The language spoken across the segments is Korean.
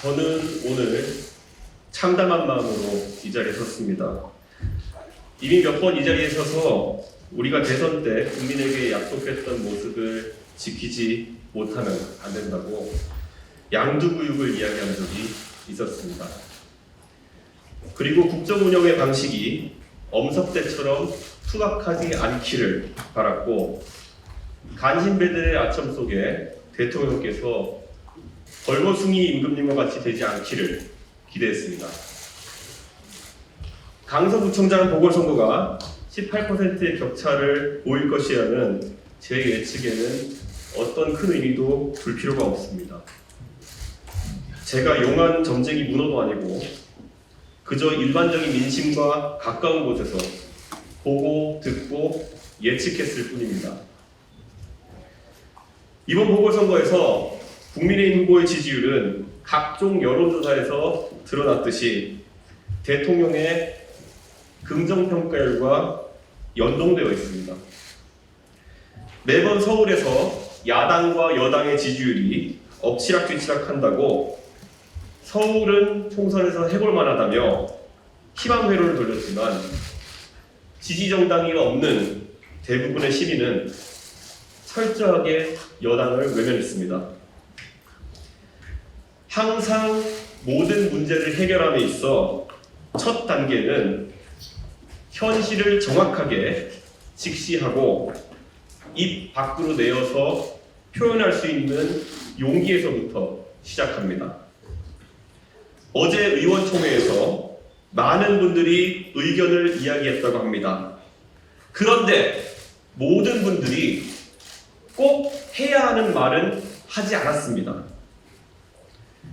저는 오늘 참담한 마음으로 이 자리에 섰습니다. 이미 몇 번 이 자리에 서서 우리가 대선 때 국민에게 약속했던 모습을 지키지 못하면 안 된다고 양두구육을 이야기한 적이 있었습니다. 그리고 국정 운영의 방식이 엄석대처럼 투박하지 않기를 바랐고, 간신배들의 아첨 속에 대통령께서 벌거숭이 임금님과 같이 되지 않기를 기대했습니다. 강서구청장 보궐선거가 18%의 격차를 보일 것이라는 제 예측에는 어떤 큰 의미도 둘 필요가 없습니다. 제가 용한 점쟁이 문어도 아니고 그저 일반적인 민심과 가까운 곳에서 보고 듣고 예측했을 뿐입니다. 이번 보궐선거에서 국민의힘 후보의 지지율은 각종 여론조사에서 드러났듯이 대통령의 긍정평가율과 연동되어 있습니다. 매번 서울에서 야당과 여당의 지지율이 엎치락뒤치락 한다고 서울은 총선에서 해볼 만하다며 희망회로를 돌렸지만 지지정당이 없는 대부분의 시민은 철저하게 여당을 외면했습니다. 항상 모든 문제를 해결함에 있어 첫 단계는 현실을 정확하게 직시하고 입 밖으로 내어서 표현할 수 있는 용기에서부터 시작합니다. 어제 의원총회에서 많은 분들이 의견을 이야기했다고 합니다. 그런데 모든 분들이 꼭 해야 하는 말은 하지 않았습니다.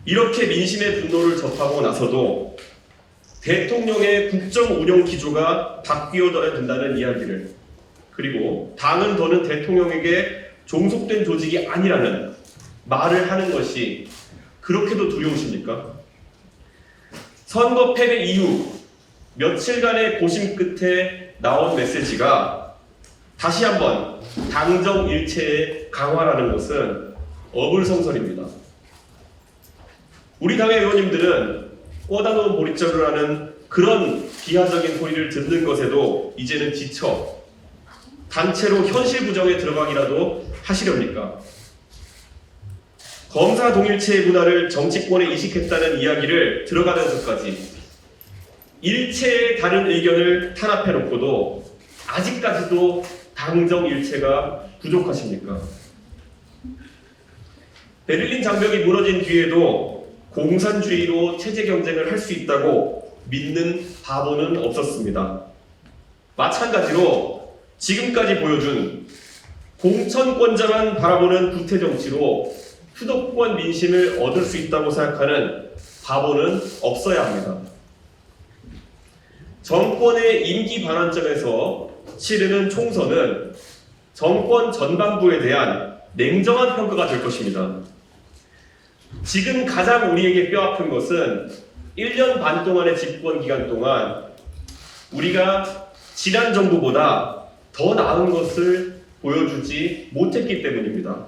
이렇게 민심의 분노를 접하고 나서도 대통령의 국정 운영 기조가 바뀌어져야 된다는 이야기를, 그리고 당은 더는 대통령에게 종속된 조직이 아니라는 말을 하는 것이 그렇게도 두려우십니까? 선거 패배 이후 며칠간의 고심 끝에 나온 메시지가 다시 한번 당정일체의 강화라는 것은 어불성설입니다. 우리 당의 의원님들은 꽂아놓은 보릿자루라는 그런 비하적인 소리를 듣는 것에도 이제는 지쳐 단체로 현실 부정에 들어가기라도 하시렵니까? 검사 동일체의 문화를 정치권에 이식했다는 이야기를 들어가면서까지 일체의 다른 의견을 탄압해놓고도 아직까지도 당정일체가 부족하십니까? 베를린 장벽이 무너진 뒤에도 공산주의로 체제 경쟁을 할 수 있다고 믿는 바보는 없었습니다. 마찬가지로 지금까지 보여준 공천권자만 바라보는 구태정치로 수도권 민심을 얻을 수 있다고 생각하는 바보는 없어야 합니다. 정권의 임기 반환점에서 치르는 총선은 정권 전반부에 대한 냉정한 평가가 될 것입니다. 지금 가장 우리에게 뼈아픈 것은 1년 반 동안의 집권 기간 동안 우리가 지난 정부보다 더 나은 것을 보여주지 못했기 때문입니다.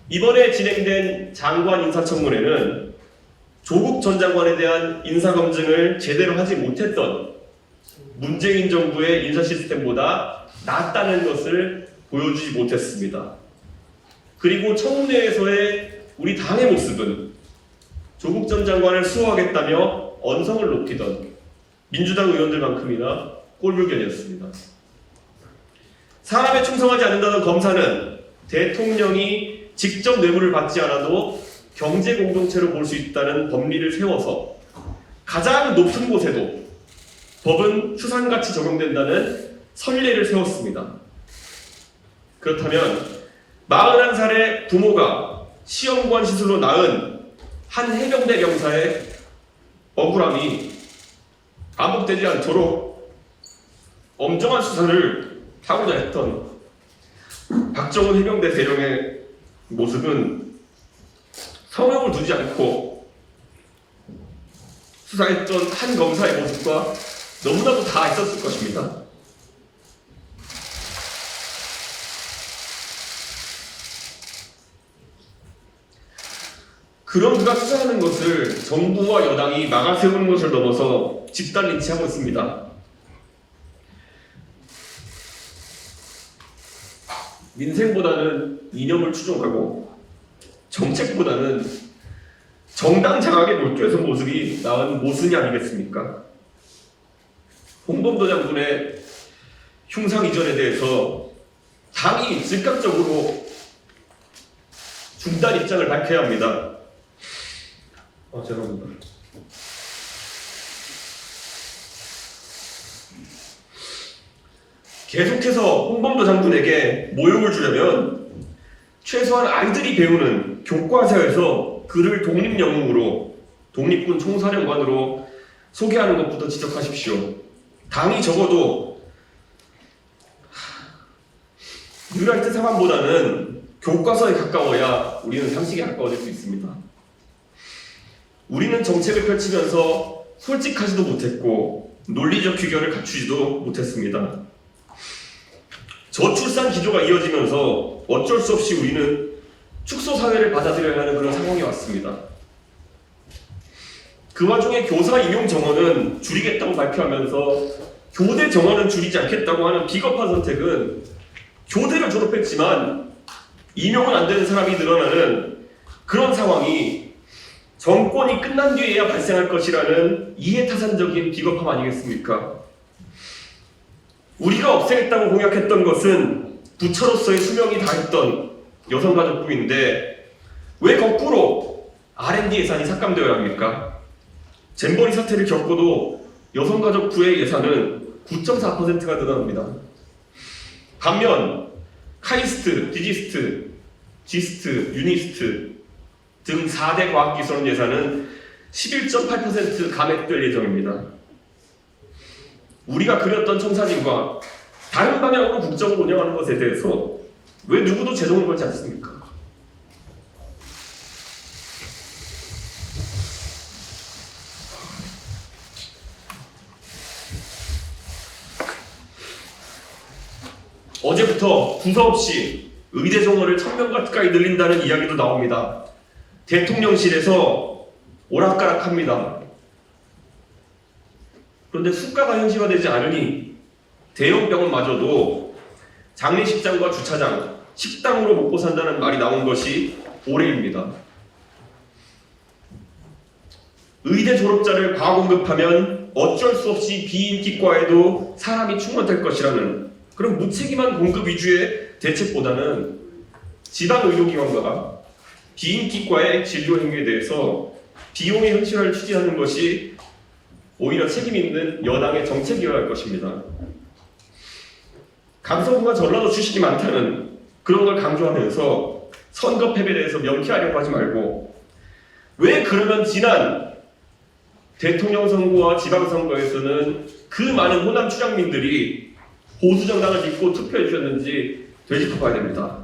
이번에 진행된 장관 인사청문회는 조국 전 장관에 대한 인사검증을 제대로 하지 못했던 문재인 정부의 인사 시스템보다 낫다는 것을 보여주지 못했습니다. 그리고 청문회에서의 우리 당의 모습은 조국 전 장관을 수호하겠다며 언성을 높이던 민주당 의원들만큼이나 꼴불견이었습니다. 사람에 충성하지 않는다는 검사는 대통령이 직접 뇌물을 받지 않아도 경제 공동체로 볼 수 있다는 법리를 세워서 가장 높은 곳에도 법은 추상같이 적용된다는 선례를 세웠습니다. 그렇다면 41살의 부모가 시험관 시술로 낳은 한 해병대 병사의 억울함이 반복되지 않도록 엄정한 수사를 하고자 했던 박정훈 해병대 대령의 모습은 성역을 두지 않고 수사했던 한 검사의 모습과 너무나도 다 있었을 것입니다. 그런 그가 투자하는 것을 정부와 여당이 막아세우는 것을 넘어서 집단 린치하고 있습니다. 민생보다는 이념을 추종하고 정책보다는 정당 장악에 몰두해서 모습이 나은 모순이 아니겠습니까? 홍범도 장군의 흉상 이전에 대해서 당이 즉각적으로 중단 입장을 밝혀야 합니다. 죄송합니다. 계속해서 홍범도 장군에게 모욕을 주려면 최소한 아이들이 배우는 교과서에서 그를 독립영웅으로, 독립군 총사령관으로 소개하는 것부터 지적하십시오. 당이 적어도 뉴라이트 사관보다는 교과서에 가까워야 우리는 상식에 가까워질 수 있습니다. 우리는 정책을 펼치면서 솔직하지도 못했고 논리적 규결을 갖추지도 못했습니다. 저출산 기조가 이어지면서 어쩔 수 없이 우리는 축소 사회를 받아들여야 하는 그런 상황이 왔습니다. 그 와중에 교사 임용 정원은 줄이겠다고 발표하면서 교대 정원은 줄이지 않겠다고 하는 비겁한 선택은 교대를 졸업했지만 임용은 안 되는 사람이 늘어나는 그런 상황이 정권이 끝난 뒤에야 발생할 것이라는 이해타산적인 비겁함 아니겠습니까? 우리가 없애겠다고 공약했던 것은 부처로서의 수명이 다했던 여성가족부인데 왜 거꾸로 R&D 예산이 삭감되어야 합니까? 잼버리 사태를 겪고도 여성가족부의 예산은 9.4%가 늘어납니다. 반면 카이스트, 디지스트, 지스트, 유니스트 등 4대 과학기술 예산은 11.8% 감액될 예정입니다. 우리가 그렸던 청사진과 다른 방향으로 국정을 운영하는 것에 대해서 왜 누구도 재정을 걸지 않습니까? 어제부터 부서 없이 의대 정원을 1000명 가까이 늘린다는 이야기도 나옵니다. 대통령실에서 오락가락합니다. 그런데 수가가 현실화되지 않으니 대형 병원마저도 장례식장과 주차장, 식당으로 먹고 산다는 말이 나온 것이 올해입니다. 의대 졸업자를 과공급하면 어쩔 수 없이 비인기과에도 사람이 충원될 것이라는 그런 무책임한 공급 위주의 대책보다는 지방의료기관과 비인기과의 진료 행위에 대해서 비용의 현실화를 추진하는 것이 오히려 책임있는 여당의 정책이어야 할 것입니다. 강서구가 전라도 출신이 많다는 그런 걸 강조하면서 선거 패배에 대해서 명쾌하려고 하지 말고 왜 그러면 지난 대통령 선거와 지방선거에서는 그 많은 호남 추장민들이 보수정당을 믿고 투표해 주셨는지 되짚어봐야 됩니다.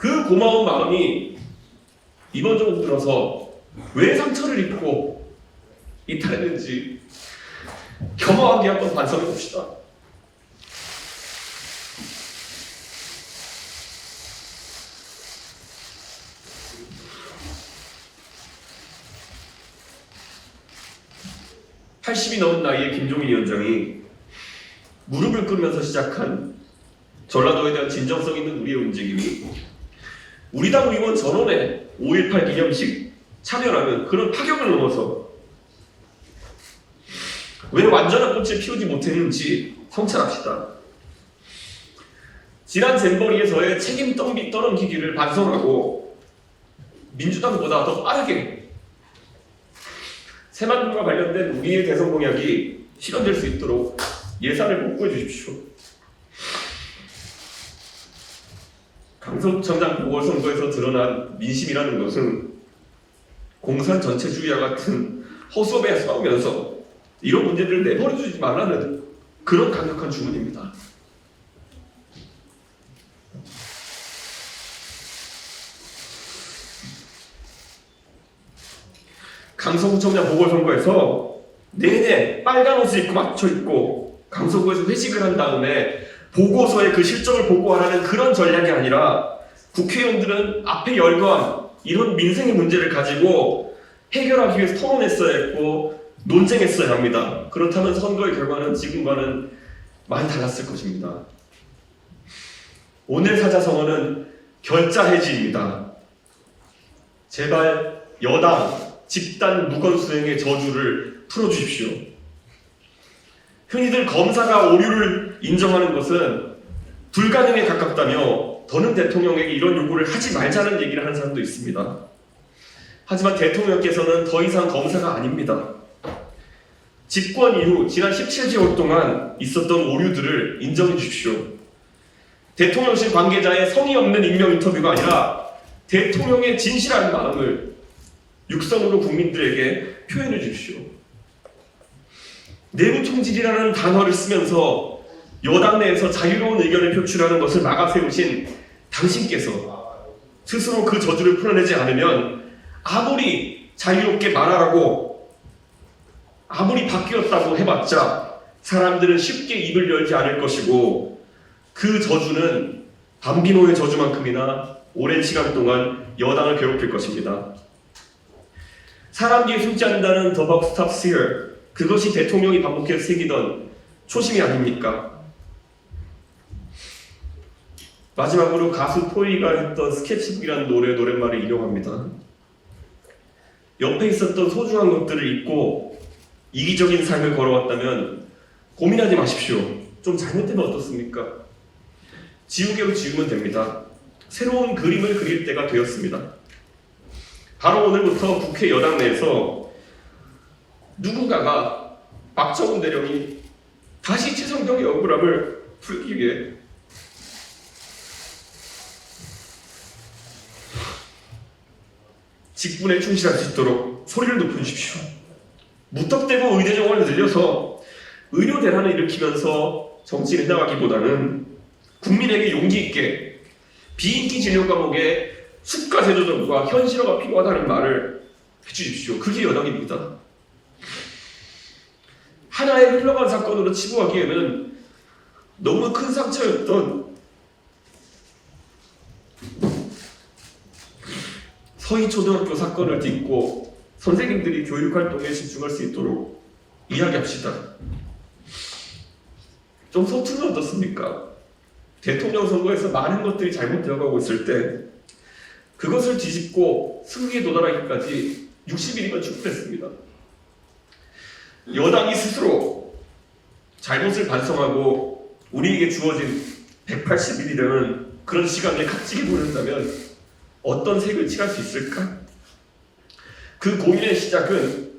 그 고마운 마음이 이번 정부 들어서 왜 상처를 입고 이탈했는지 겸허하게 한번 반성해 봅시다. (80이) 넘은 나이의 김종인 위원장이 무릎을 꿇으면서 시작한 전라도에 대한 진정성 있는 우리의 움직임이 우리 당 의원 전원의 5.18 기념식 참여라는 그런 파격을 넘어서 왜 완전한 꽃을 피우지 못했는지 성찰합시다. 지난 잼버리에서의 책임 떠넘기기를 반성하고 민주당보다 더 빠르게 새만금과 관련된 우리의 대선 공약이 실현될 수 있도록 예산을 복구해 주십시오. 강서구청장 보궐선거에서 드러난 민심이라는 것은 공산 전체주의와 같은 허수아비에 싸우면서 이런 문제들을 내버려 두지 말라는 그런 강력한 주문입니다. 강서구청장 보궐선거에서 내내 빨간 옷을 입고 맞춰 입고 강서구에서 회식을 한 다음에 보고서에 그 실적을 보고하라는 그런 전략이 아니라 국회의원들은 앞에 열거한 이런 민생의 문제를 가지고 해결하기 위해서 토론했어야 했고 논쟁했어야 합니다. 그렇다면 선거의 결과는 지금과는 많이 달랐을 것입니다. 오늘 사자성어는 결자해지입니다. 제발 여당 집단 무건수행의 저주를 풀어주십시오. 흔히들 검사가 오류를 인정하는 것은 불가능에 가깝다며 더는 대통령에게 이런 요구를 하지 말자는 얘기를 하는 사람도 있습니다. 하지만 대통령께서는 더 이상 검사가 아닙니다. 집권 이후 지난 17개월 동안 있었던 오류들을 인정해 주십시오. 대통령실 관계자의 성의 없는 익명 인터뷰가 아니라 대통령의 진실한 마음을 육성으로 국민들에게 표현해 주십시오. 내부 총질이라는 단어를 쓰면서 여당 내에서 자유로운 의견을 표출하는 것을 막아세우신 당신께서 스스로 그 저주를 풀어내지 않으면 아무리 자유롭게 말하라고 아무리 바뀌었다고 해봤자 사람들은 쉽게 입을 열지 않을 것이고 그 저주는 밤비노의 저주만큼이나 오랜 시간 동안 여당을 괴롭힐 것입니다. 사람 뒤에 숨지 않는다는 The buck stops here. 그것이 대통령이 반복해서 새기던 초심이 아닙니까? 마지막으로 가수 포이가 했던 스케치북이라는 노랫말을 인용합니다. 옆에 있었던 소중한 것들을 잊고 이기적인 삶을 걸어왔다면 고민하지 마십시오. 좀 잘못되면 어떻습니까? 지우개로 지우면 됩니다. 새로운 그림을 그릴 때가 되었습니다. 바로 오늘부터 국회 여당 내에서 누군가가 박정훈 대령이 다시 최성경의 억울함을 풀기 위해 직분에 충실할 수 있도록 소리를 높여주십시오. 무턱대고 의대 정원을 늘려서 의료 대란을 일으키면서 정치를 해나가기보다는 국민에게 용기 있게 비인기 진료 과목에 수가 제도전과 현실화가 필요하다는 말을 해주십시오. 그게 여당입니다. 하나의 흘러간 사건으로 치부하기에는 너무 큰 상처였던 서희초등학교 사건을 딛고 선생님들이 교육활동에 집중할 수 있도록 이야기합시다. 좀 서투면 어떻습니까? 대통령 선거에서 많은 것들이 잘못되어 가고 있을 때 그것을 뒤집고 승리에 도달하기까지 60일이면 충분했습니다. 여당이 스스로 잘못을 반성하고 우리에게 주어진 180일이라는 그런 시간을 값지게 보낸다면 어떤 색을 칠할 수 있을까? 그 고민의 시작은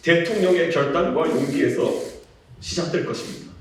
대통령의 결단과 용기에서 시작될 것입니다.